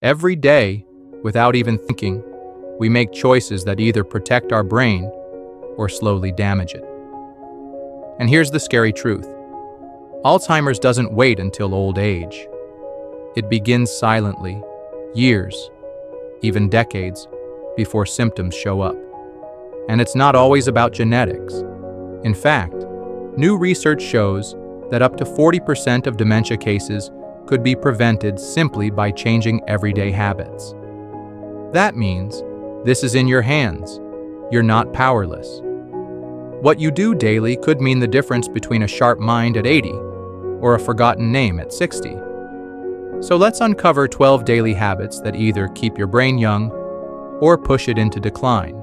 Every day, without even thinking, we make choices that either protect our brain or slowly damage it. And here's the scary truth. Alzheimer's doesn't wait until old age. It begins silently, years, even decades, before symptoms show up. And it's not always about genetics. In fact, new research shows that up to 40% of dementia cases could be prevented simply by changing everyday habits. That means this is in your hands. You're not powerless. What you do daily could mean the difference between a sharp mind at 80 or a forgotten name at 60. So let's uncover 12 daily habits that either keep your brain young or push it into decline.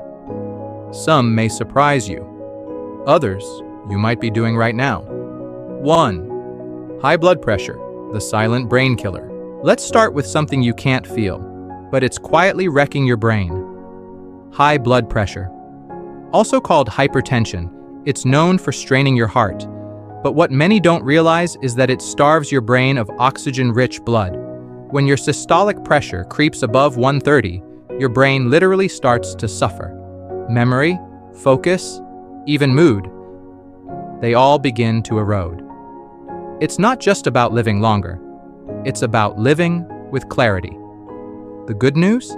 Some may surprise you. Others you might be doing right now. 1. High blood pressure, the silent brain killer. Let's start with something you can't feel, but it's quietly wrecking your brain. High blood pressure. Also called hypertension, it's known for straining your heart. But what many don't realize is that it starves your brain of oxygen-rich blood. When your systolic pressure creeps above 130, your brain literally starts to suffer. Memory, focus, even mood, they all begin to erode. It's not just about living longer. It's about living with clarity. The good news?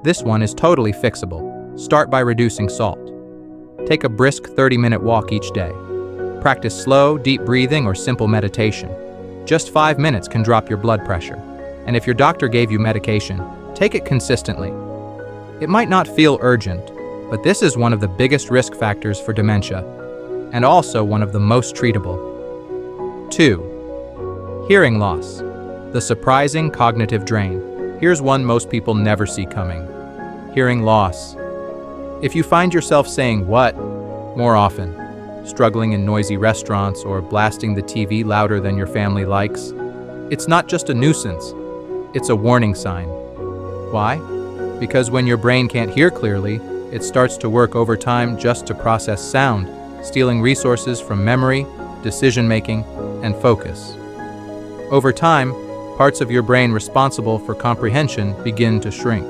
This one is totally fixable. Start by reducing salt. Take a brisk 30-minute walk each day. Practice slow, deep breathing or simple meditation. Just 5 minutes can drop your blood pressure. And if your doctor gave you medication, take it consistently. It might not feel urgent, but this is one of the biggest risk factors for dementia, and also one of the most treatable. 2. Hearing loss, the surprising cognitive drain. Here's one most people never see coming. Hearing loss. If you find yourself saying "what" more often, struggling in noisy restaurants or blasting the TV louder than your family likes, it's not just a nuisance, it's a warning sign. Why? Because when your brain can't hear clearly, it starts to work overtime just to process sound, stealing resources from memory, decision-making, and focus. Over time, parts of your brain responsible for comprehension begin to shrink.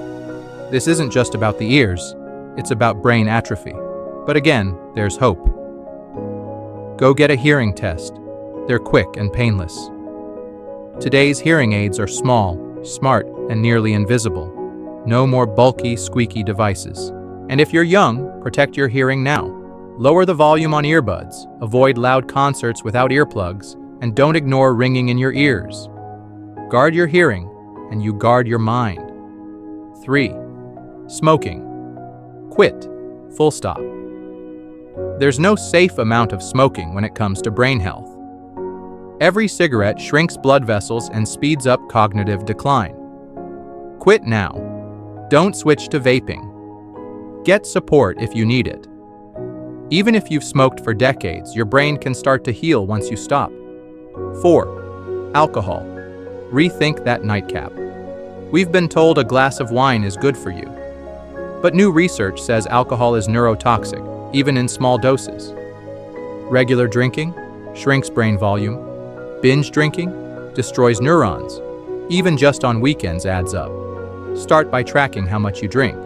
This isn't just about the ears, it's about brain atrophy. But again, there's hope. Go get a hearing test. They're quick and painless. Today's hearing aids are small, smart, and nearly invisible. No more bulky, squeaky devices. And if you're young, protect your hearing now. Lower the volume on earbuds, avoid loud concerts without earplugs, and don't ignore ringing in your ears. Guard your hearing, and you guard your mind. 3. Smoking. Quit. Full stop. There's no safe amount of smoking when it comes to brain health. Every cigarette shrinks blood vessels and speeds up cognitive decline. Quit now. Don't switch to vaping. Get support if you need it. Even if you've smoked for decades, your brain can start to heal once you stop. 4. Alcohol. Rethink that nightcap. We've been told a glass of wine is good for you. But new research says alcohol is neurotoxic, even in small doses. Regular drinking shrinks brain volume. Binge drinking destroys neurons. Even just on weekends adds up. Start by tracking how much you drink,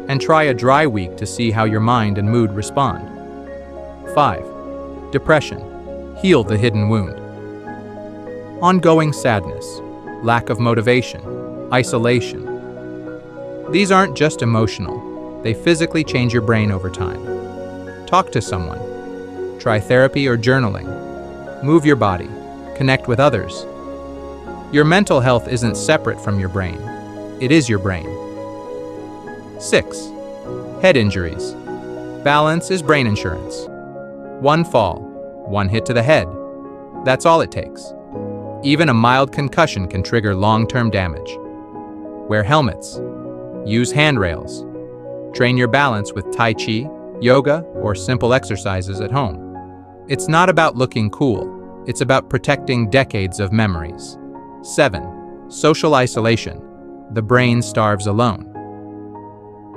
and try a dry week to see how your mind and mood respond. 5. Depression. Heal the hidden wound. Ongoing sadness, lack of motivation, isolation. These aren't just emotional, they physically change your brain over time. Talk to someone. Try therapy or journaling. Move your body. Connect with others. Your mental health isn't separate from your brain. It is your brain. 6. Head injuries. Balance is brain insurance. One fall, one hit to the head. That's all it takes. Even a mild concussion can trigger long-term damage. Wear helmets. Use handrails. Train your balance with Tai Chi, yoga, or simple exercises at home. It's not about looking cool. It's about protecting decades of memories. 7. Social isolation. The brain starves alone.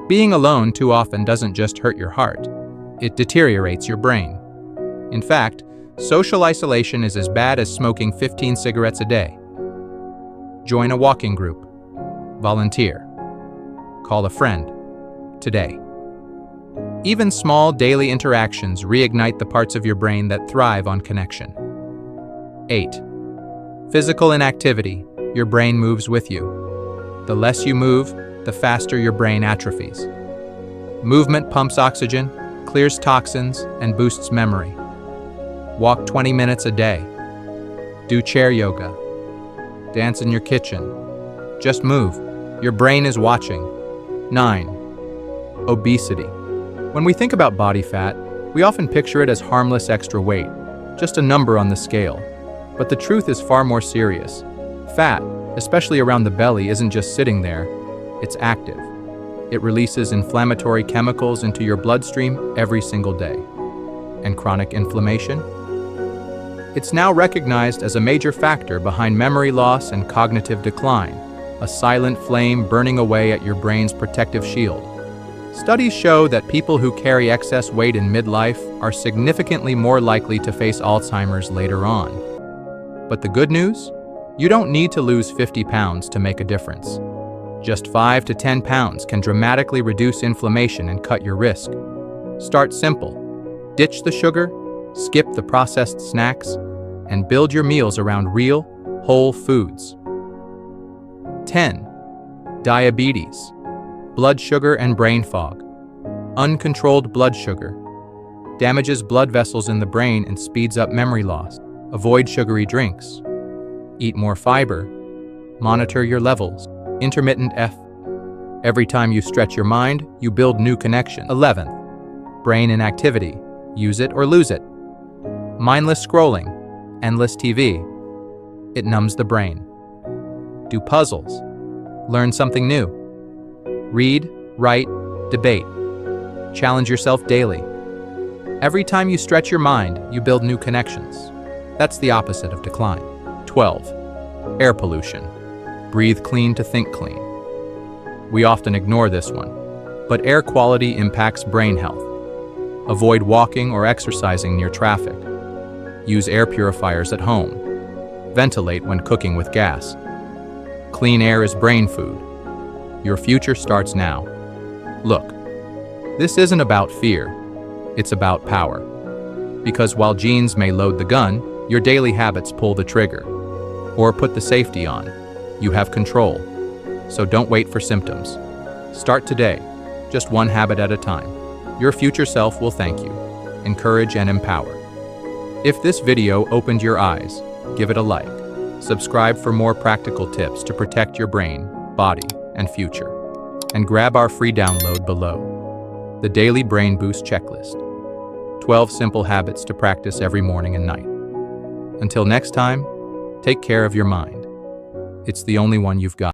Being alone too often doesn't just hurt your heart. It deteriorates your brain. In fact, social isolation is as bad as smoking 15 cigarettes a day. Join a walking group. Volunteer. Call a friend. Today. Even small daily interactions reignite the parts of your brain that thrive on connection. 8. Physical inactivity. Your brain moves with you. The less you move, the faster your brain atrophies. Movement pumps oxygen, clears toxins, and boosts memory. Walk 20 minutes a day. Do chair yoga. Dance in your kitchen. Just move. Your brain is watching. 9. Obesity. When we think about body fat, we often picture it as harmless extra weight, just a number on the scale. But the truth is far more serious. Fat, especially around the belly, isn't just sitting there, it's active. It releases inflammatory chemicals into your bloodstream every single day. And chronic inflammation? It's now recognized as a major factor behind memory loss and cognitive decline, a silent flame burning away at your brain's protective shield. Studies show that people who carry excess weight in midlife are significantly more likely to face Alzheimer's later on. But the good news? You don't need to lose 50 pounds to make a difference. Just 5 to 10 pounds can dramatically reduce inflammation and cut your risk. Start simple. Ditch the sugar, skip the processed snacks, and build your meals around real, whole foods. 10. Diabetes. Blood sugar and brain fog. Uncontrolled blood sugar damages blood vessels in the brain and speeds up memory loss. Avoid sugary drinks. Eat more fiber. Monitor your levels. Intermittent F. Every time you stretch your mind, you build new connections. 11th. Brain inactivity. Use it or lose it. Mindless scrolling. Endless TV. It numbs the brain. Do puzzles. Learn something new. Read, write, debate. Challenge yourself daily. Every time you stretch your mind, you build new connections. That's the opposite of decline. 12. Air pollution. Breathe clean to think clean. We often ignore this one, but air quality impacts brain health. Avoid walking or exercising near traffic. Use air purifiers at home. Ventilate when cooking with gas. Clean air is brain food. Your future starts now. Look, this isn't about fear, it's about power. Because while genes may load the gun, your daily habits pull the trigger. Or put the safety on. You have control. So don't wait for symptoms. Start today, just one habit at a time. Your future self will thank you. Encourage and empower. If this video opened your eyes, give it a like. Subscribe for more practical tips to protect your brain, body, and future. And grab our free download below. The Daily Brain Boost Checklist. 12 simple habits to practice every morning and night. Until next time, take care of your mind. It's the only one you've got.